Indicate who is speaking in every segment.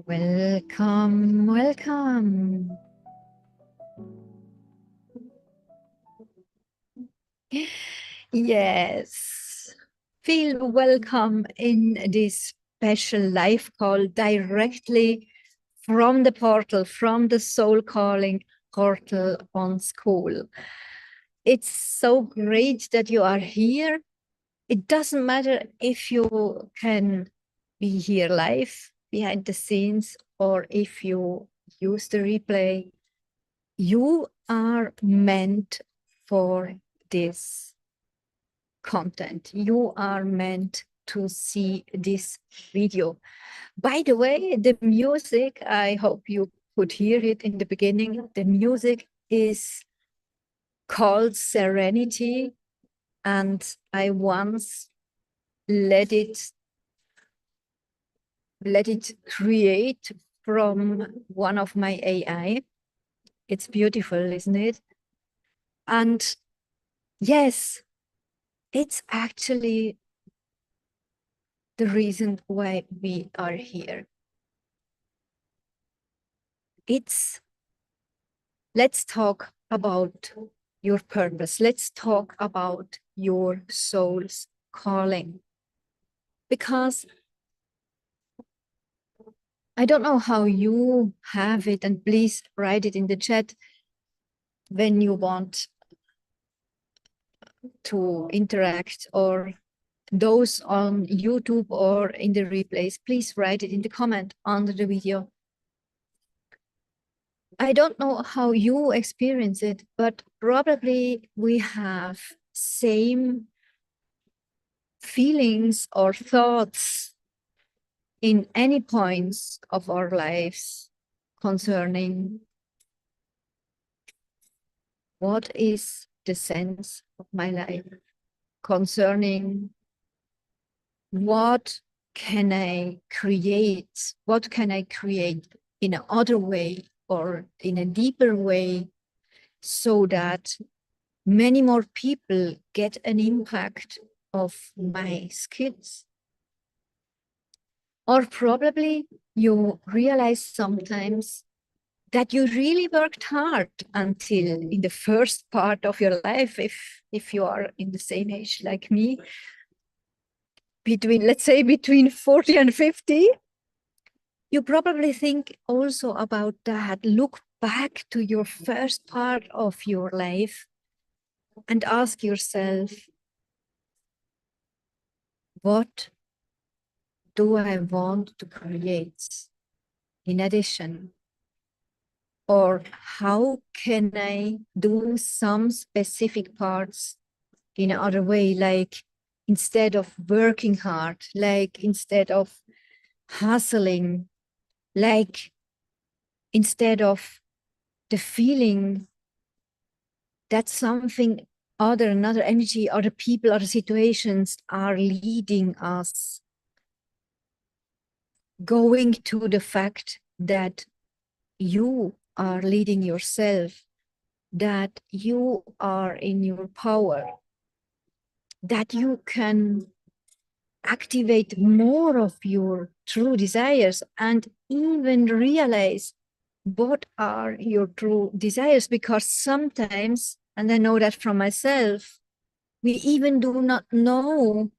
Speaker 1: Welcome, welcome. Yes, feel welcome in this special live call directly from the portal, from the Soul Calling portal on school. It's so great that you are here. It doesn't matter if you can be here live behind the scenes or if you use the replay. You are meant for this content. You are meant to see this video. By the way, the music, I hope you could hear it in the beginning. The music is called Serenity, and I once let it create from one of my AI. It's beautiful, isn't it? And yes, it's actually the reason why we are here. Let's talk about your purpose. Let's talk about your soul's calling. Because I don't know how you have it, and please write it in the chat when you want to interact, or those on YouTube or in the replays, please write it in the comment under the video. I don't know how you experience it, but probably we have same feelings or thoughts in any points of our lives concerning what is the sense of my life, concerning what can I create, in another way or in a deeper way, so that many more people get an impact of my skills. Or probably you realize sometimes that you really worked hard until in the first part of your life, if you are in the same age like me, let's say between 40 and 50, you probably think also about that. Look back to your first part of your life and ask yourself, what do I want to create in addition? Or how can I do some specific parts in another way, like instead of working hard, like instead of hustling, like instead of the feeling that something other, another energy, other people, other situations are leading us, going to the fact that you are leading yourself, that you are in your power, that you can activate more of your true desires and even realize what are your true desires. Because sometimes, and I know that from myself, we even do not know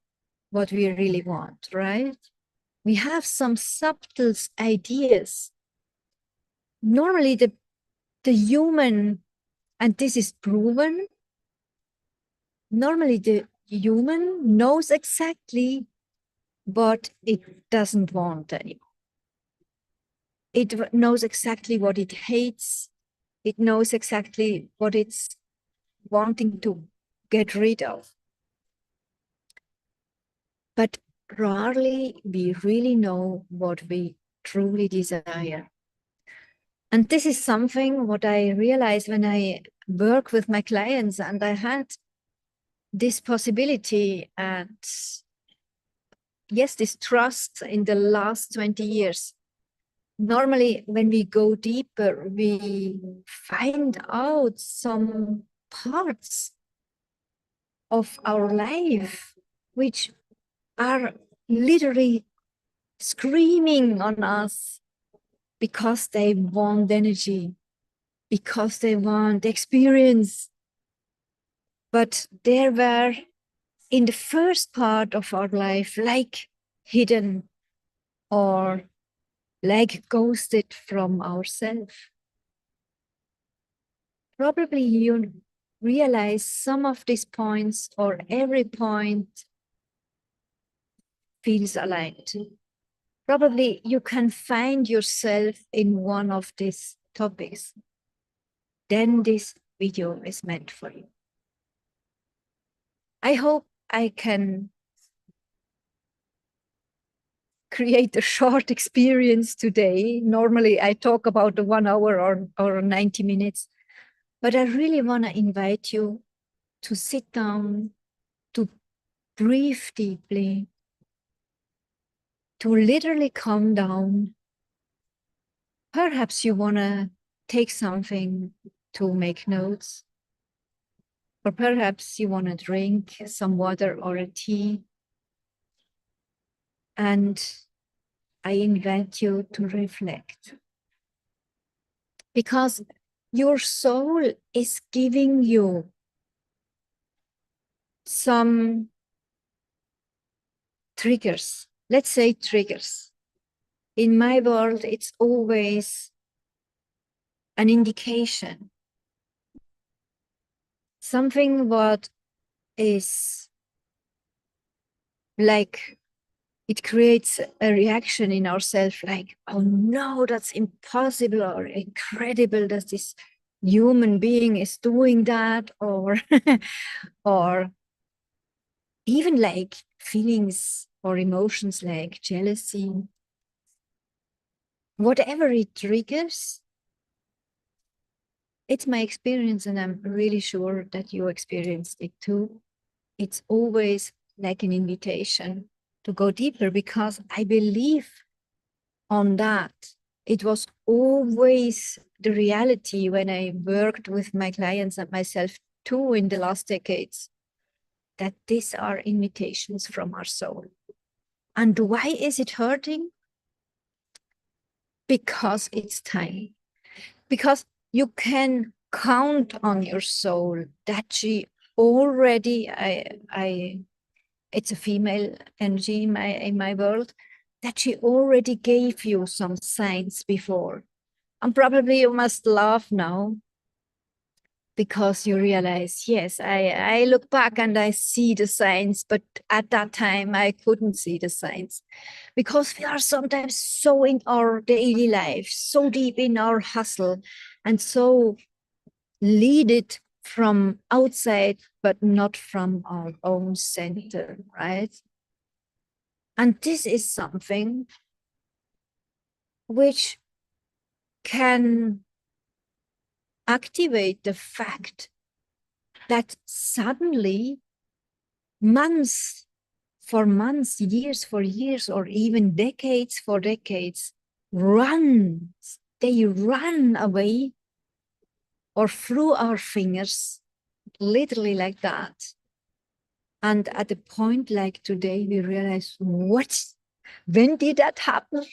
Speaker 1: what we really want, right? We have some subtle ideas. Normally the human, and this is proven, normally the human knows exactly what it doesn't want anymore. It knows exactly what it hates. It knows exactly what it's wanting to get rid of. But rarely we really know what we truly desire. And this is something what I realized when I work with my clients, and I had this possibility and yes, this trust in the last 20 years. Normally, when we go deeper, we find out some parts of our life which are literally screaming on us because they want energy, because they want experience. But there were, in the first part of our life, like hidden or like ghosted from ourselves. Probably you realize some of these points or every point feels aligned. Probably you can find yourself in one of these topics. Then this video is meant for you. I hope I can create a short experience today. Normally I talk about the 1 hour or 90 minutes, but I really want to invite you to sit down, to breathe deeply, to literally calm down. Perhaps you want to take something to make notes, or perhaps you want to drink some water or a tea. And I invite you to reflect, because your soul is giving you some triggers. Let's say triggers. In my world, it's always an indication. Something what is like, it creates a reaction in ourselves like, oh no, that's impossible or incredible that this human being is doing that, or or even like feelings or emotions like jealousy. Whatever it triggers, it's my experience, and I'm really sure that you experienced it too. It's always like an invitation to go deeper, because I believe on that. It was always the reality when I worked with my clients and myself too in the last decades, that these are invitations from our soul. And why is it hurting? Because it's time. Because you can count on your soul that she already, it's a female energy in my world, that she already gave you some signs before. And probably you must laugh now, because you realize, yes, I look back and I see the signs, but at that time I couldn't see the signs, because we are sometimes so in our daily life, so deep in our hustle, and so leaded from outside, but not from our own center, right? And this is something which can activate the fact that suddenly months for months, years for years, or even decades for decades, they run away or through our fingers, literally like that. And at a point like today, we realize, what? When did that happen?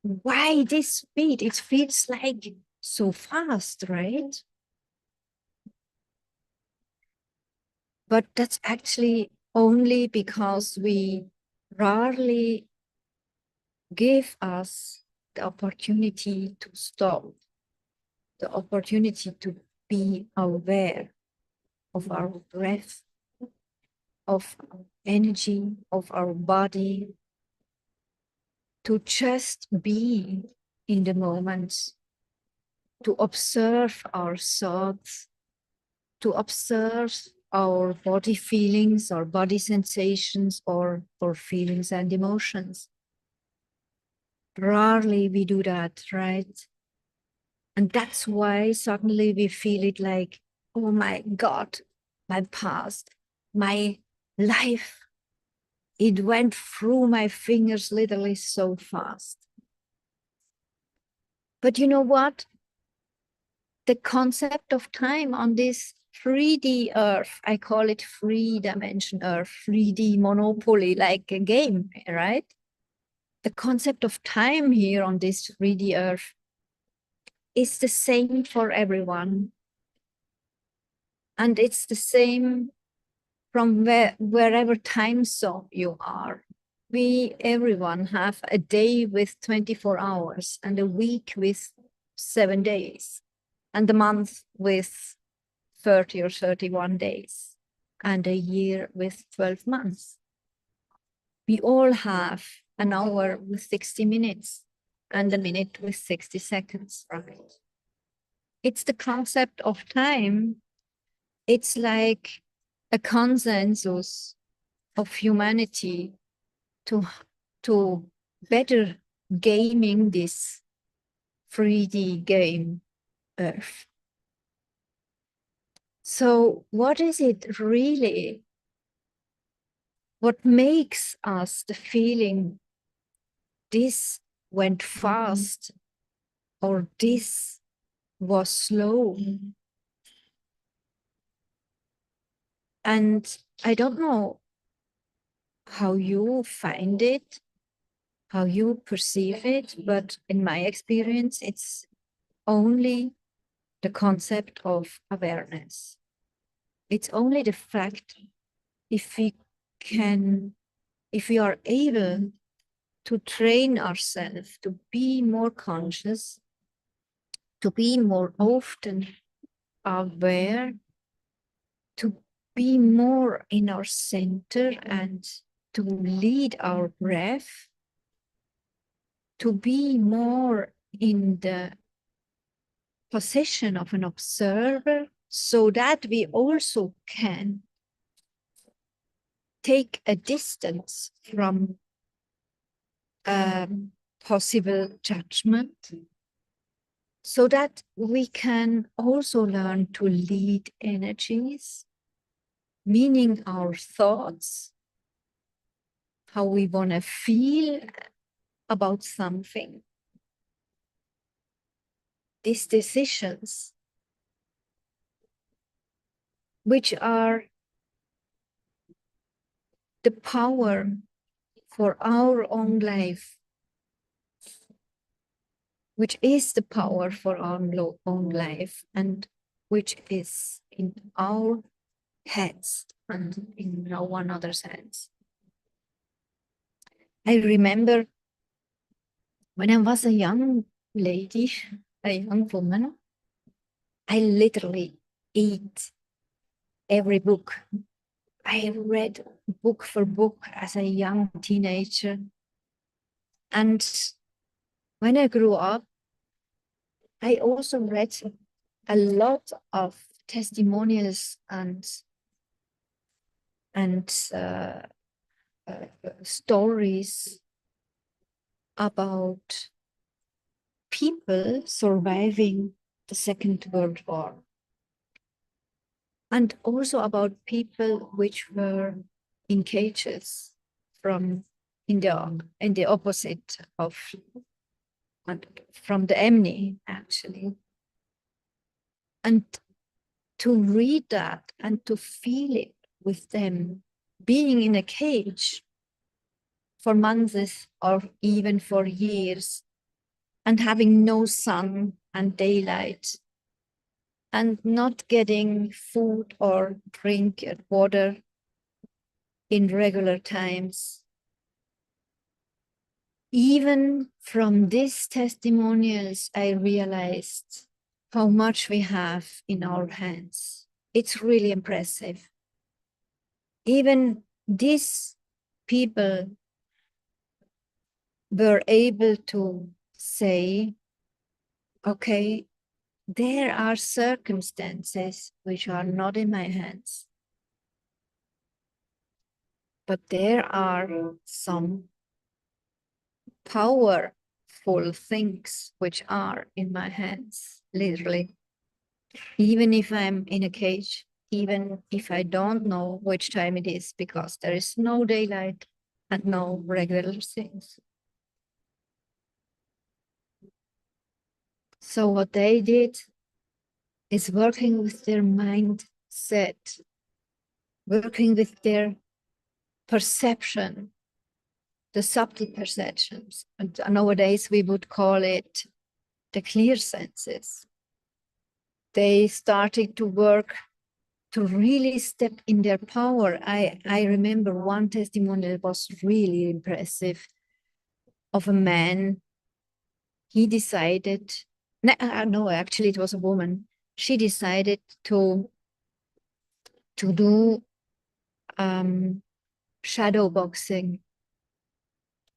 Speaker 1: Why this speed? It feels like so fast, right? But that's actually only because we rarely give us the opportunity to stop, the opportunity to be aware of our breath, of our energy, of our body, to just be in the moment, to observe our thoughts, to observe our body feelings, our body sensations, or feelings and emotions. Rarely we do that, right? And that's why suddenly we feel it like, oh my God, my past, my life, it went through my fingers literally so fast. But you know what? The concept of time on this 3D Earth, I call it 3-dimension Earth, 3D Monopoly, like a game, right? the concept of time here on this 3D earth is the same for everyone. And it's the same from wherever time zone you are. Everyone have a day with 24 hours and a week with 7 days and a month with 30 or 31 days and a year with 12 months. We all have an hour with 60 minutes and a minute with 60 seconds, right? It's the concept of time. It's like a consensus of humanity to better gaming this 3D game Earth. So what is it really? What makes us the feeling this went fast or this was slow? And I don't know how you find it, how you perceive it, but in my experience, it's only the concept of awareness. It's only the fact if we are able to train ourselves to be more conscious, to be more often aware, to be more in our center and to lead our breath, to be more in the position of an observer, so that we also can take a distance from possible judgment, so that we can also learn to lead energies, meaning our thoughts, how we want to feel about something. These decisions, which are the power for our own life, which is the power for our own life, and which is in our heads and in no one other's hands. I remember when I was a young lady, a young woman, I literally ate every book. I read book for book as a young teenager. And when I grew up, I also read a lot of testimonials and stories about people surviving the Second World War, and also about people which were in cages in the opposite of from the enemy, actually. And to read that and to feel it with them, being in a cage for months or even for years, and having no sun and daylight, and not getting food or drink and water in regular times. Even from these testimonials, I realized how much we have in our hands. It's really impressive. Even these people were able to say, okay, there are circumstances which are not in my hands, but there are some powerful things which are in my hands, literally. Even if I'm in a cage, even if I don't know which time it is, because there is no daylight and no regular things. So what they did is working with their mindset, working with their perception, the subtle perceptions. And nowadays we would call it the clear senses. They started to work to really step in their power. I remember one testimony that was really impressive of a man. He decided, no, actually it was a woman. She decided to do shadow boxing.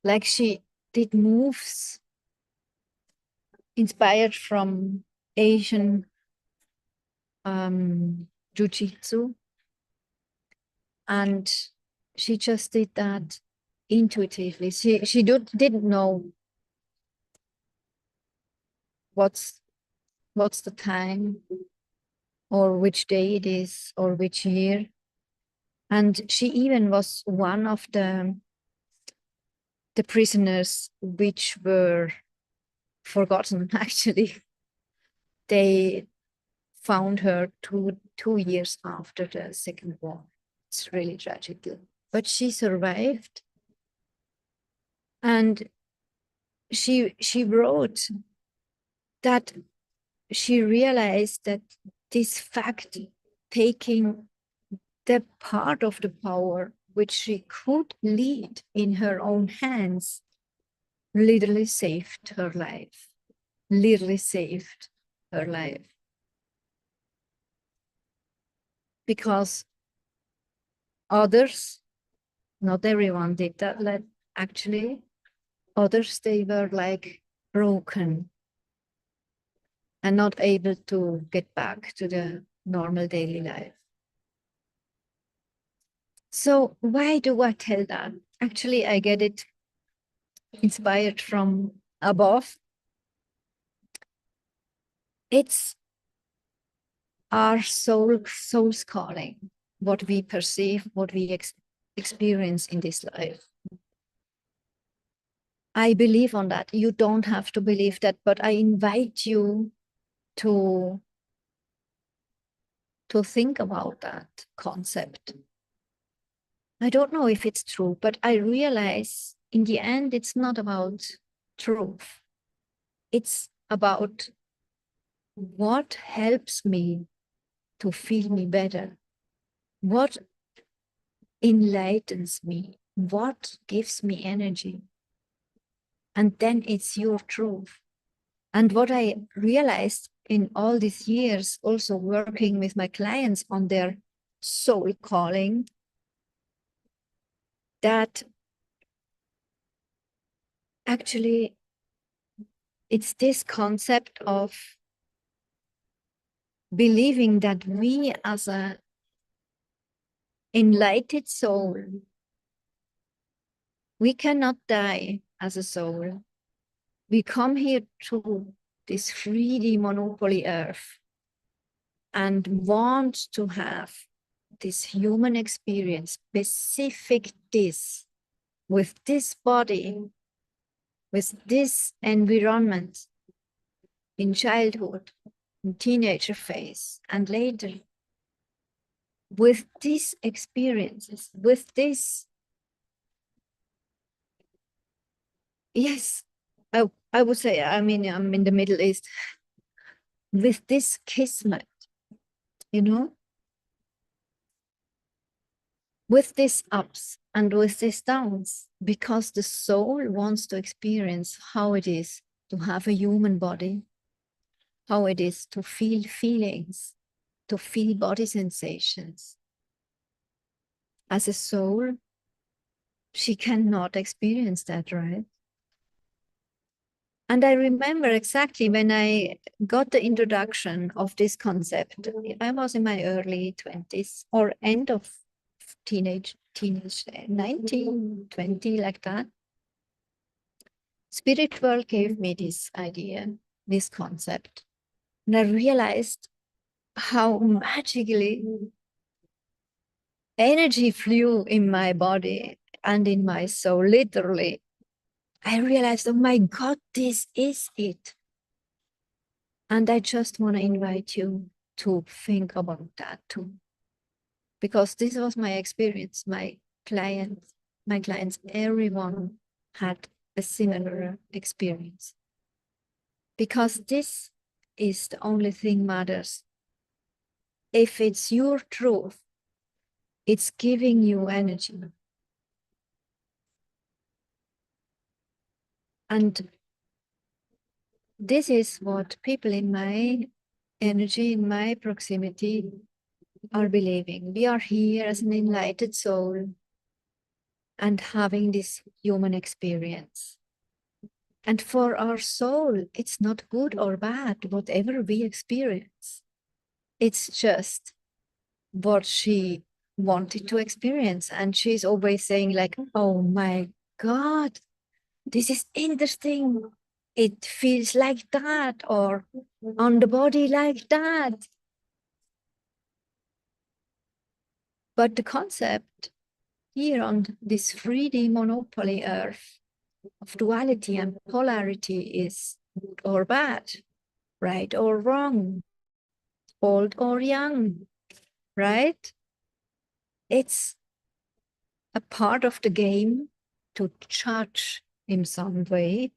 Speaker 1: Like she did moves inspired from Asian jiu-jitsu. And she just did that intuitively. She didn't know what's the time or which day it is or which year. And she even was one of the prisoners which were forgotten, actually. They found her two years after the Second War. It's really tragic. But she survived. And she wrote that she realized that this fact, taking the part of the power which she could lead in her own hands, literally saved her life. Literally saved her life. Because others, not everyone did that, like actually, others, they were like broken and not able to get back to the normal daily life. So why do I tell that? Actually, I get it inspired from above. It's our soul's calling, what we perceive, what we experience in this life. I believe on that. You don't have to believe that, but I invite you to think about that concept. I don't know if it's true, but I realize in the end, it's not about truth. It's about what helps me to feel me better, what enlightens me, what gives me energy. And then it's your truth. And what I realized in all these years, also working with my clients on their soul calling, that actually it's this concept of believing that we as an enlightened soul, we cannot die as a soul. We come here to this 3D monopoly earth and want to have this human experience, specific this, with this body, with this environment in childhood, in teenager phase, and later, with these experiences, with this, yes, I would say, I mean, I'm in the Middle East, with this kismet, you know, with these ups and with these downs, because the soul wants to experience how it is to have a human body, how it is to feel feelings, to feel body sensations. As a soul, she cannot experience that, right? And I remember exactly when I got the introduction of this concept. I was in my early 20s or end of teenage, 19, 20, like that. Spirit world gave me this idea, this concept. And I realized how magically energy flew in my body and in my soul, literally. I realized, oh my God, this is it. And I just want to invite you to think about that too. Because this was my experience, my clients, everyone had a similar experience. Because this is the only thing matters. If it's your truth, it's giving you energy. And this is what people in my energy, in my proximity, are believing. We are here as an enlightened soul and having this human experience. And for our soul, it's not good or bad, whatever we experience. It's just what she wanted to experience. And she's always saying like, oh my God, this is interesting. It feels like that, or on the body like that. But the concept here on this 3D monopoly earth of duality and polarity is good or bad, right or wrong, old or young, right? It's a part of the game to judge in some way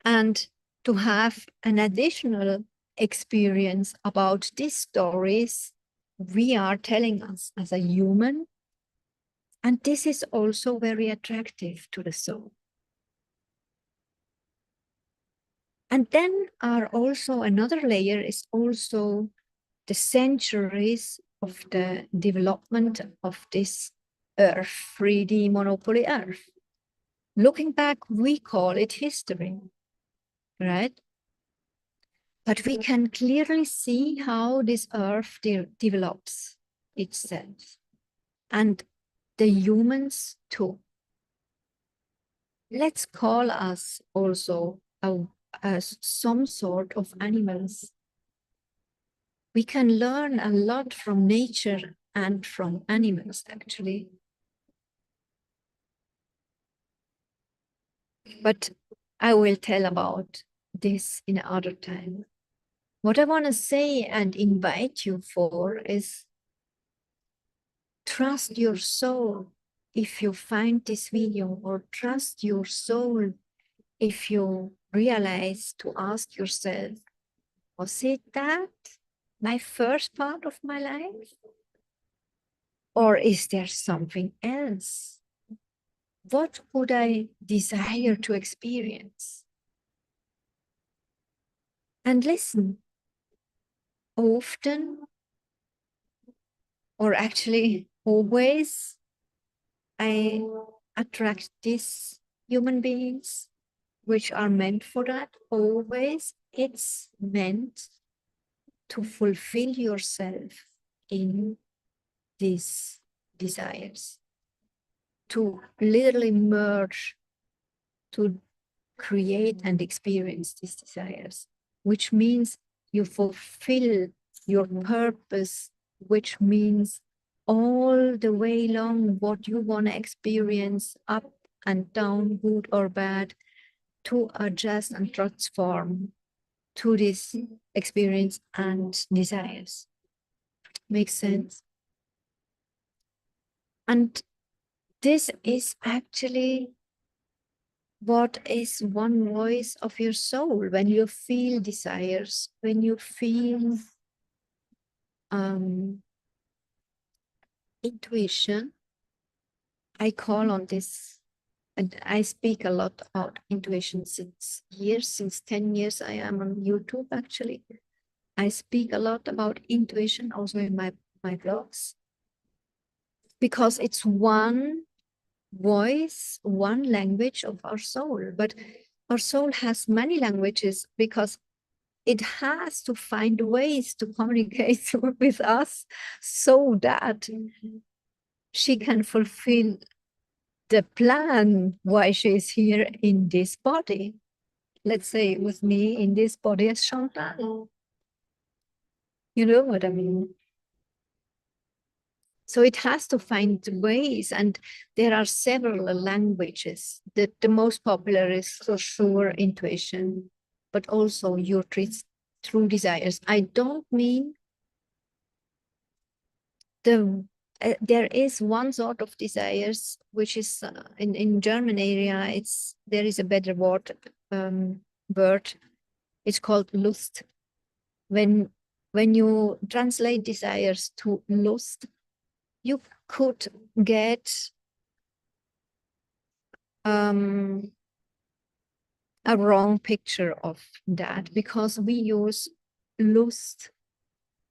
Speaker 1: and to have an additional experience about these stories we are telling us as a human. And this is also very attractive to the soul. And then are also another layer is also the centuries of the development of this earth, 3D monopoly earth. Looking back, we call it history, right? But we can clearly see how this earth develops itself, and the humans too. Let's call us also as some sort of animals. We can learn a lot from nature and from animals, actually. But I will tell about this in another time. What I want to say and invite you for is trust your soul if you find this video, or trust your soul if you realize to ask yourself, was it that my first part of my life? Or is there something else? What would I desire to experience? And listen, often, or actually always, I attract these human beings which are meant for that. Always it's meant to fulfill yourself in these desires, to literally merge, to create and experience these desires, which means you fulfill your purpose, which means all the way long what you want to experience, up and down, good or bad, to adjust and transform to this experience and desires. Makes sense? And this is actually what is one voice of your soul when you feel desires, when you feel intuition. I call on this, and I speak a lot about intuition since 10 years I am on YouTube actually. I speak a lot about intuition also in my blogs, because it's one voice, one language of our soul. But our soul has many languages because it has to find ways to communicate with us so that she can fulfill the plan why she is here in this body. Let's say with me in this body as Chantal. You know what I mean? So it has to find ways, and there are several languages. The most popular is for sure intuition, but also your true desires. I don't mean the there is one sort of desires, which is in German area, there is a better word. It's called Lust. When you translate desires to lust, you could get a wrong picture of that, because we use lust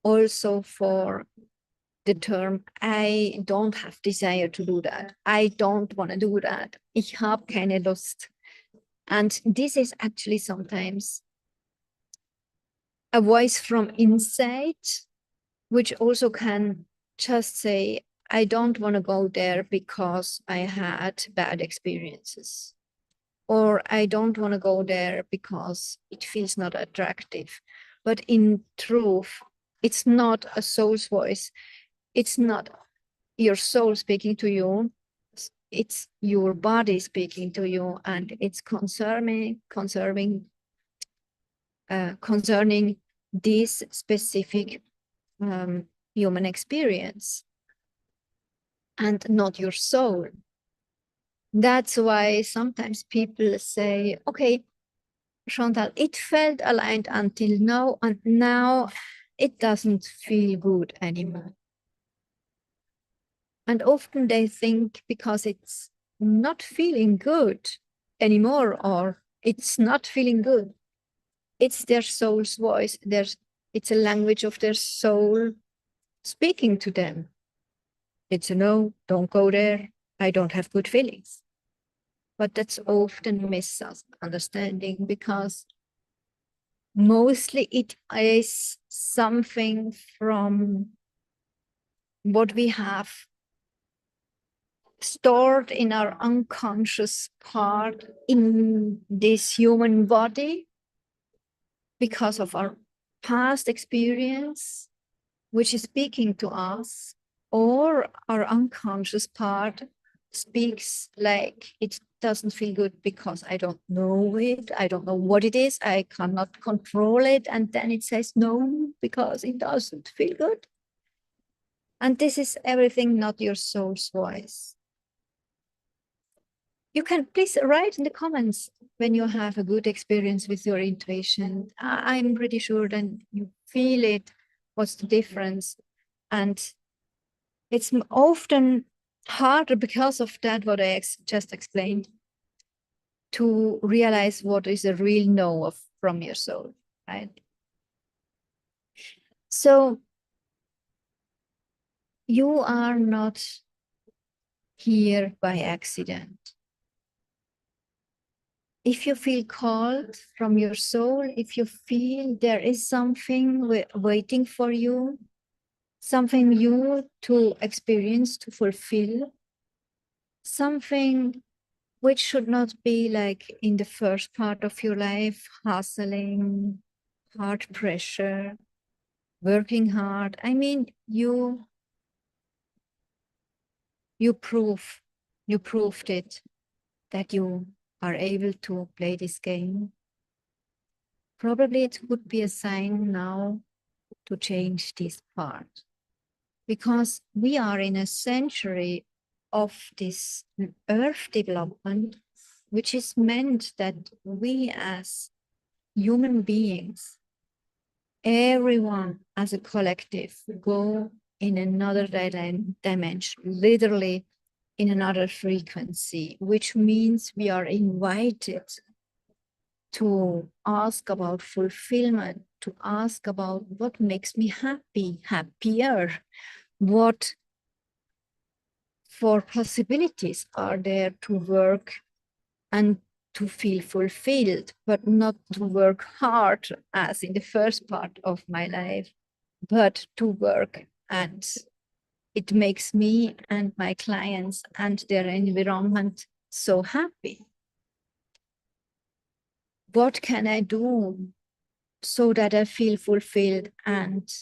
Speaker 1: also for the term I don't have desire to do that. I don't want to do that. Ich habe keine Lust. And this is actually sometimes a voice from inside, which also can just say, I don't want to go there because I had bad experiences. Or I don't want to go there because it feels not attractive. But in truth, it's not a soul's voice. It's not your soul speaking to you. It's your body speaking to you, and it's concerning this specific human experience, and not your soul. That's why sometimes people say, okay, Chantal, it felt aligned until now, and now it doesn't feel good anymore. And often they think because it's not feeling good anymore, or it's not feeling good, it's their soul's voice. It's a language of their soul speaking to them. It's a no, don't go there. I don't have good feelings. But that's often misunderstanding, because mostly it is something from what we have stored in our unconscious part in this human body because of our past experience, which is speaking to us, or our unconscious part speaks like it doesn't feel good because I don't know it, I don't know what it is, I cannot control it, and then it says no because it doesn't feel good. And this is everything not your soul's voice. You can please write in the comments when you have a good experience with your intuition. I'm pretty sure then you feel it, what's the difference. And it's often harder because of that, what I just explained, to realize what is a real no from your soul, right? So you are not here by accident. If you feel called from your soul, if you feel there is something waiting for you, something new to experience, to fulfill, something which should not be like in the first part of your life, hustling, hard pressure, working hard. I mean, you proved it, that you are able to play this game. Probably it would be a sign now to change this part, because we are in a century of this earth development, which is meant that we as human beings, everyone as a collective, go in another dimension, literally in another frequency, which means we are invited to ask about fulfillment, to ask about what makes me happy, happier, what for possibilities are there to work and to feel fulfilled, but not to work hard as in the first part of my life, but to work, and it makes me and my clients and their environment so happy. What can I do so that I feel fulfilled, and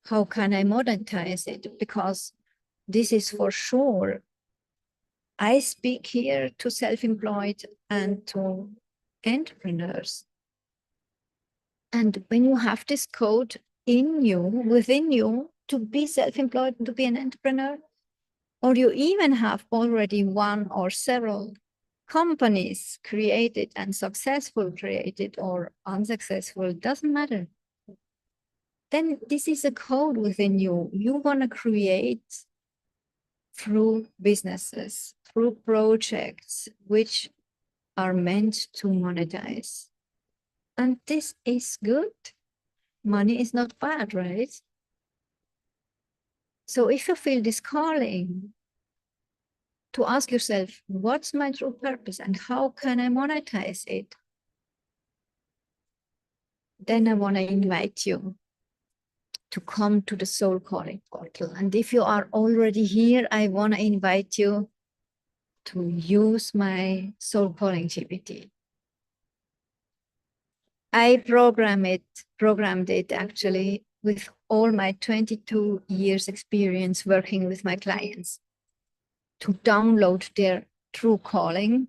Speaker 1: how can I monetize it? Because this is for sure. I speak here to self-employed and to entrepreneurs. And when you have this code in you, within you, to be self-employed, to be an entrepreneur, or you even have already one or several companies created and successful created or unsuccessful, doesn't matter. Then this is a code within you. You want to create through businesses, through projects, which are meant to monetize. And this is good. Money is not bad, right? So if you feel this calling, to ask yourself, what's my true purpose and how can I monetize it? Then I want to invite you to come to the Soul Calling portal. And if you are already here, I want to invite you to use my Soul Calling GPT. I programmed it actually with all my 22 years experience working with my clients to download their true calling,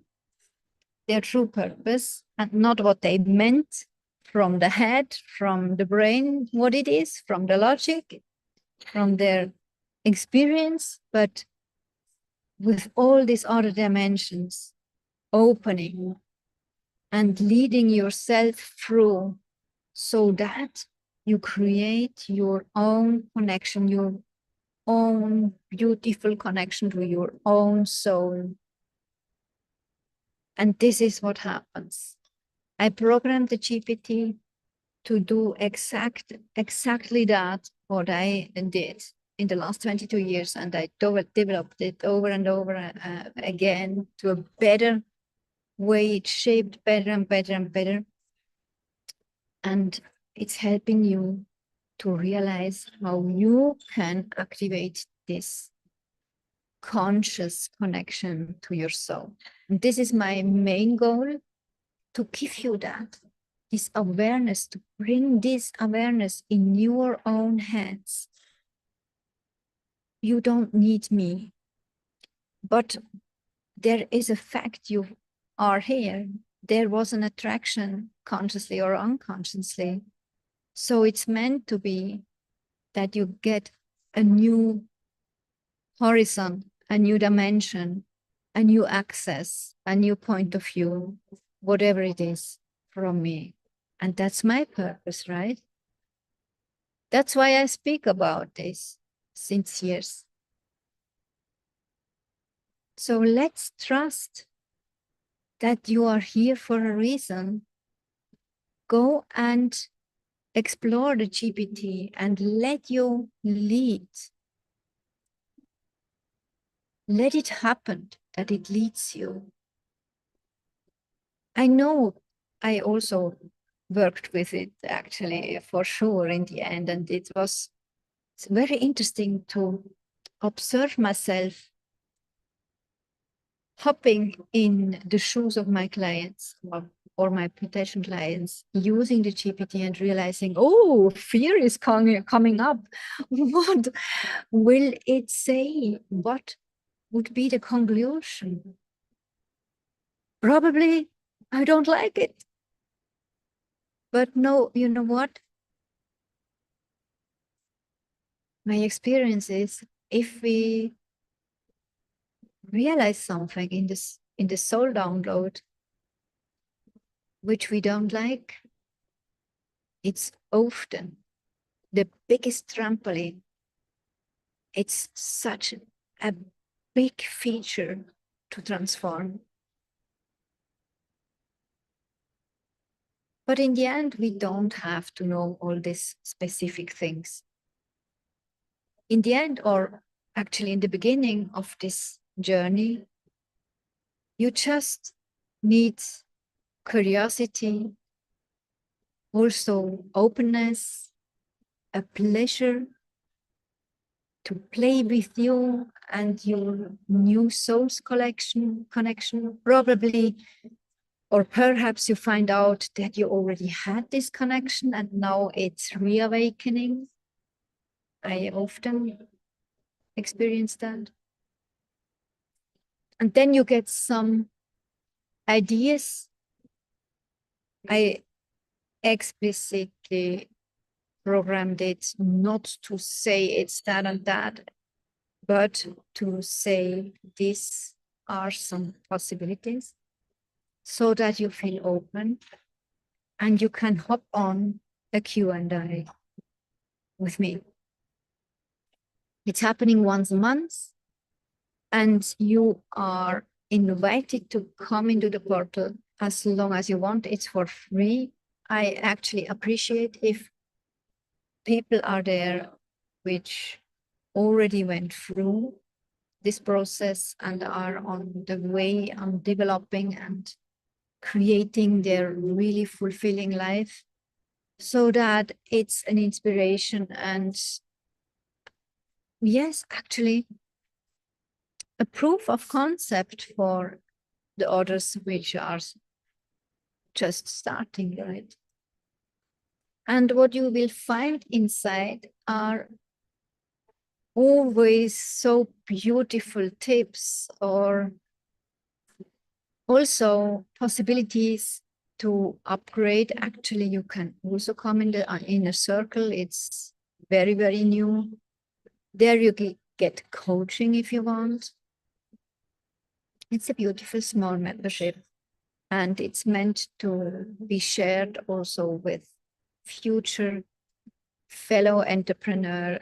Speaker 1: their true purpose, and not what they meant from the head, from the brain, what it is, from the logic, from their experience, but with all these other dimensions opening and leading yourself through so that you create your own connection, your own beautiful connection to your own soul. And this is what happens. I programmed the GPT to do exactly that, what I did in the last 22 years. And I developed it over and over again to a better way. It's shaped better and better and better. And it's helping you to realize how you can activate this conscious connection to your soul. And this is my main goal, to give you that, this awareness, to bring this awareness in your own hands. You don't need me, but there is a fact you are here. There was an attraction, consciously or unconsciously. So it's meant to be that you get a new horizon, a new dimension, a new access, a new point of view, whatever it is from me. And that's my purpose, right? That's why I speak about this since years. So let's trust that you are here for a reason. Go and explore the GPT and let you lead. Let it happen that it leads you. I know I also worked with it actually for sure in the end, and it's very interesting to observe myself hopping in the shoes of my clients or my potential clients, using the GPT and realizing, oh, fear is coming up. What will it say? What would be the conclusion? Probably I don't like it. But no, you know what? My experience is, if we realize something in the soul download which we don't like, it's often the biggest trampoline. It's such a big feature to transform. But in the end, we don't have to know all these specific things. In the end, or actually in the beginning of this journey, you just need curiosity, also openness, a pleasure to play with you and your new soul's connection. Probably, or perhaps you find out that you already had this connection and now it's reawakening. I often experience that. And then you get some ideas. I explicitly programmed it not to say it's that and that. but to say these are some possibilities so that you feel open and you can hop on a Q&A with me. It's happening once a month, and you are invited to come into the portal as long as you want. It's for free. I actually appreciate if people are there which already went through this process and are on the way on developing and creating their really fulfilling life, so that it's an inspiration and, yes, actually a proof of concept for the others which are just starting, right? And what you will find inside are always so beautiful tips, or also possibilities to upgrade. Actually, you can also come in the inner circle. It's very, very new. There you get coaching if you want. It's a beautiful small membership, and it's meant to be shared also with future fellow entrepreneur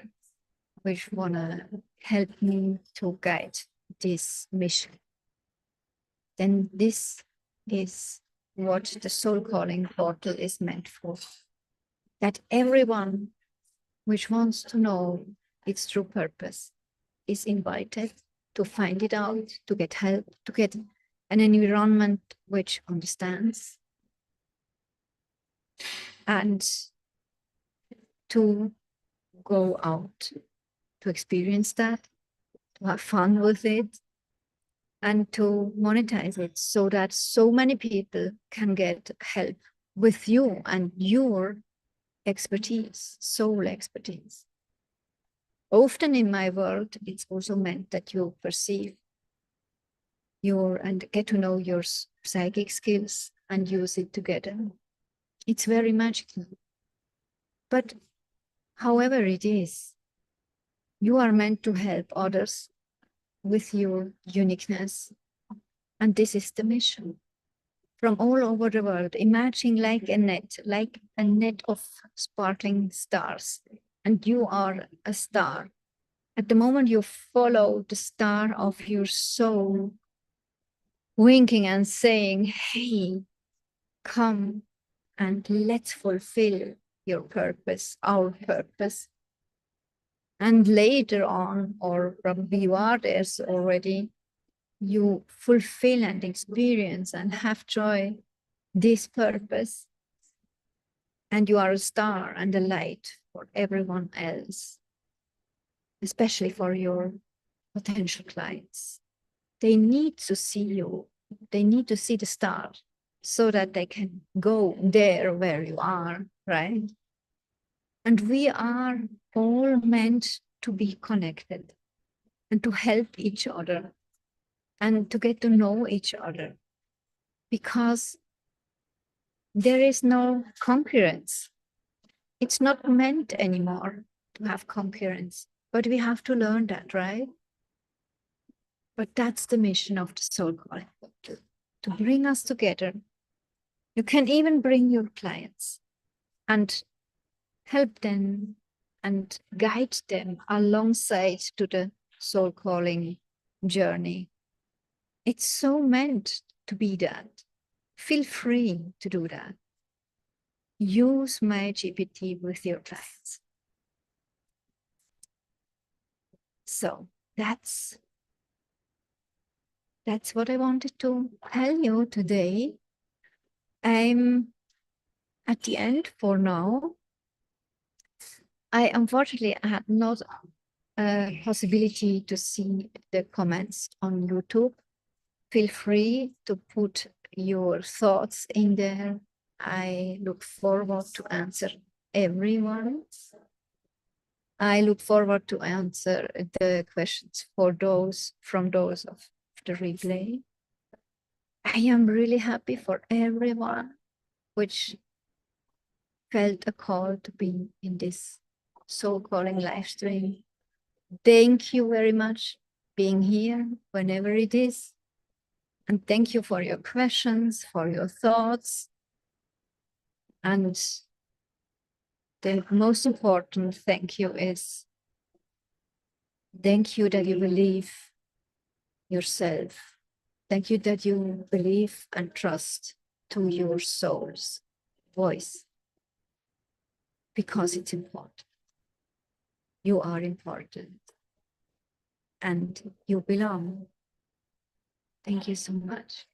Speaker 1: which want to help me to guide this mission. Then this is what the Soul Calling portal is meant for. That everyone which wants to know its true purpose is invited to find it out, to get help, to get an environment which understands, and to go out to experience that, to have fun with it, and to monetize it so that so many people can get help with you and your expertise, soul expertise. Often in my world, it's also meant that you perceive and get to know your psychic skills and use it together. It's very magical. But however it is, you are meant to help others with your uniqueness. And this is the mission. From all over the world, imagine like a net of sparkling stars. And you are a star. At the moment you follow the star of your soul, winking and saying, hey, come and let's fulfill your purpose, our purpose. And later on, or probably you are there already, you fulfill and experience and have joy this purpose. And you are a star and a light for everyone else, especially for your potential clients. They need to see you. They need to see the star so that they can go there where you are, right? And we are all meant to be connected and to help each other and to get to know each other, because there is no concurrence. It's not meant anymore to have concurrence, but we have to learn that, right? But that's the mission of the Soul Calling, to bring us together. You can even bring your clients and help them and guide them alongside to the soul calling journey. It's so meant to be that. Feel free to do that. Use my GPT with your clients. So that's what I wanted to tell you today. I'm at the end for now. I unfortunately had not a possibility to see the comments on YouTube. Feel free to put your thoughts in there. I look forward to answer everyone. I look forward to answer the questions from those of the replay. I am really happy for everyone which felt a call to be in this soul calling live stream. Thank you very much being here whenever it is. And thank you for your questions, for your thoughts. And the most important thank you is thank you that you believe yourself. Thank you that you believe and trust to your soul's voice, because it's important. You are important and you belong. Thank you so much.